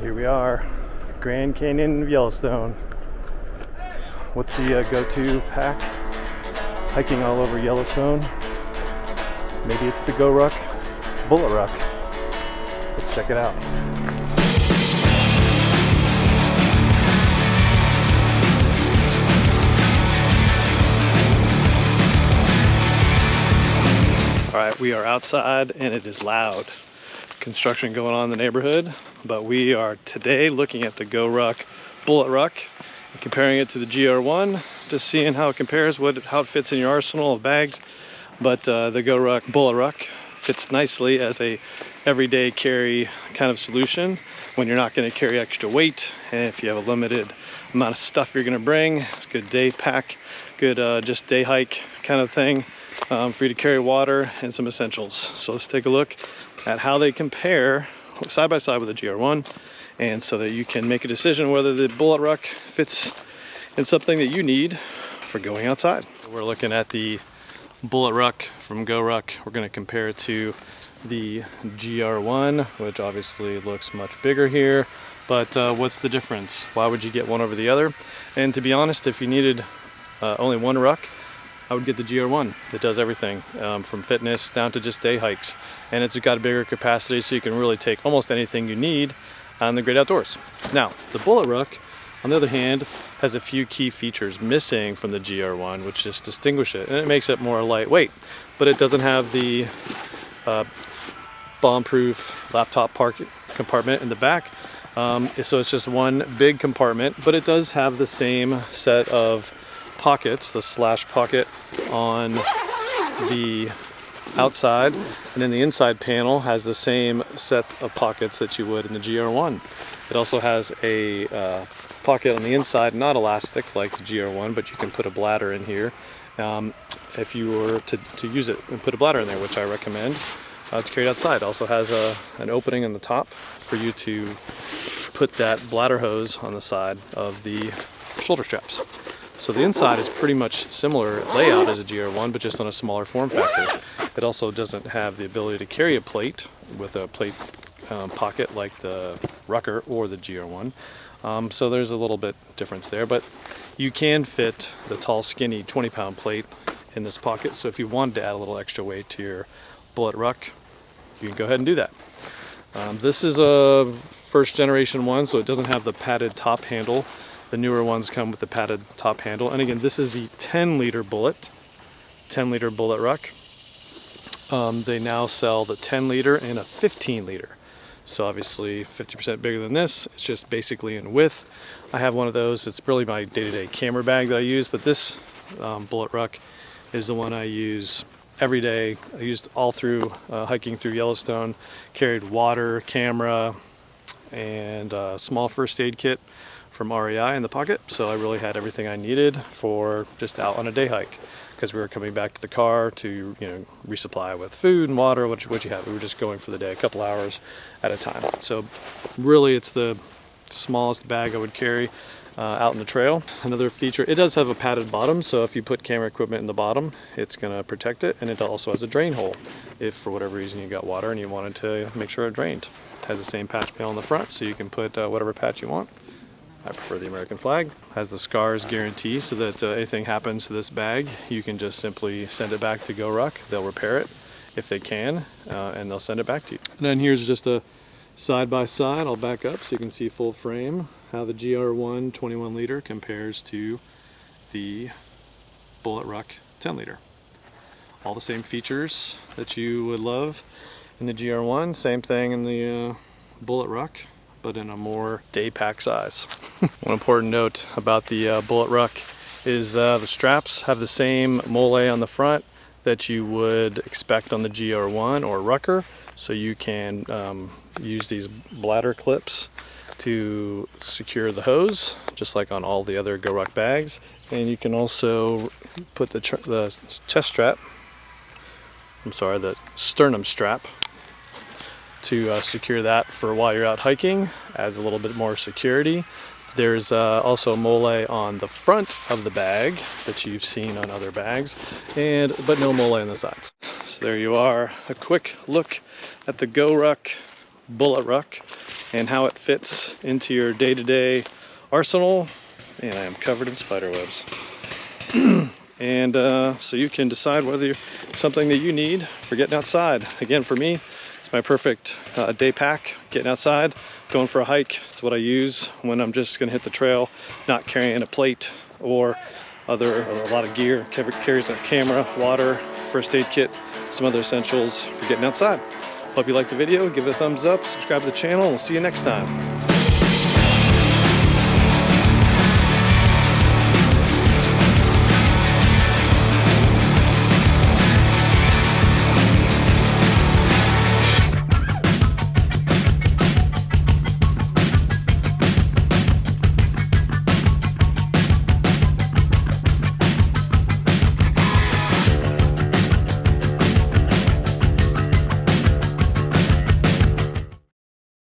Here we are, Grand Canyon of Yellowstone. What's the go-to pack? Hiking all over Yellowstone. Maybe it's the GORUCK Bullet Ruck. Let's check it out. All right, we are outside and it is loud. Construction going on in the neighborhood, but we are today looking at the GORUCK Bullet Ruck and comparing it to the GR1, just seeing how it compares, how it fits in your arsenal of bags. But the GORUCK Bullet Ruck fits nicely as a everyday carry kind of solution when you're not going to carry extra weight, and if you have a limited amount of stuff you're going to bring. It's a good day pack, good just day hike kind of thing, for you to carry water and some essentials. So let's take a look at how they compare side by side with the GR1, and so that you can make a decision whether the Bullet Ruck fits in something that you need for going outside. We're looking at the Bullet Ruck from GORUCK. We're going to compare it to the GR1, which obviously looks much bigger here, but what's the difference? Why would you get one over the other? And to be honest, if you needed only one ruck, I would get the GR1. It does everything from fitness down to just day hikes, and it's got a bigger capacity, so you can really take almost anything you need on the great outdoors. Now, the Bullet Ruck, on the other hand, has a few key features missing from the GR1, which just distinguish it, and it makes it more lightweight. But it doesn't have the bomb-proof laptop compartment in the back, so it's just one big compartment. But it does have the same set of pockets, the slash pocket on the outside, and then the inside panel has the same set of pockets that you would in the GR1. It also has a pocket on the inside, not elastic like the GR1, but you can put a bladder in here if you were to use it, and put a bladder in there, which I recommend to carry it outside. It also has an opening on the top for you to put that bladder hose on the side of the shoulder straps. So the inside is pretty much similar layout as a GR1, but just on a smaller form factor. It also doesn't have the ability to carry a plate with a plate pocket like the Rucker or the GR1. So there's a little bit difference there, but you can fit the tall, skinny 20-pound plate in this pocket. So if you wanted to add a little extra weight to your Bullet Ruck, you can go ahead and do that. This is a first generation one, so it doesn't have the padded top handle. The newer ones come with the padded top handle. And again, this is the 10-liter Bullet Ruck. They now sell the 10-liter and a 15-liter. So obviously 50% bigger than this. It's just basically in width. I have one of those. It's really my day-to-day camera bag that I use, but this Bullet Ruck is the one I use every day. I used all through hiking through Yellowstone. Carried water, camera, and a small first aid kit from REI in the pocket, so I really had everything I needed for just out on a day hike, because we were coming back to the car to resupply with food and water, what you have. We were just going for the day, a couple hours at a time. So really it's the smallest bag I would carry out in the trail. Another feature, it does have a padded bottom, so if you put camera equipment in the bottom, it's going to protect it, and it also has a drain hole if for whatever reason you got water and you wanted to make sure it drained. It has the same patch panel in the front, so you can put whatever patch you want. I prefer the American flag. Has the scars guarantee, so that anything happens to this bag, you can just simply send it back to GORUCK. They'll repair it if they can, and they'll send it back to you. And then here's just a side by side. I'll back up so you can see full frame how the GR1 21-liter compares to the Bullet Ruck 10-liter. All the same features that you would love in the GR1, same thing in the Bullet Ruck, but in a more day pack size. One important note about the Bullet Ruck is the straps have the same mole on the front that you would expect on the GR1 or Rucker, so you can use these bladder clips to secure the hose, just like on all the other GORUCK bags. And you can also put the chest strap, the sternum strap, to secure that for while you're out hiking. Adds a little bit more security. There's also mole on the front of the bag that you've seen on other bags, but no mole on the sides. So there you are, a quick look at the GORUCK Bullet Ruck. and how it fits into your day-to-day arsenal. And I am covered in spider webs. And so you can decide whether it's something that you need for getting outside. Again, for me, it's my perfect day pack, getting outside, going for a hike. It's what I use when I'm just gonna hit the trail, not carrying a plate or a lot of gear. Carries a camera, water, first aid kit, some other essentials for getting outside. Hope you liked the video, give it a thumbs up, subscribe to the channel, and we'll see you next time.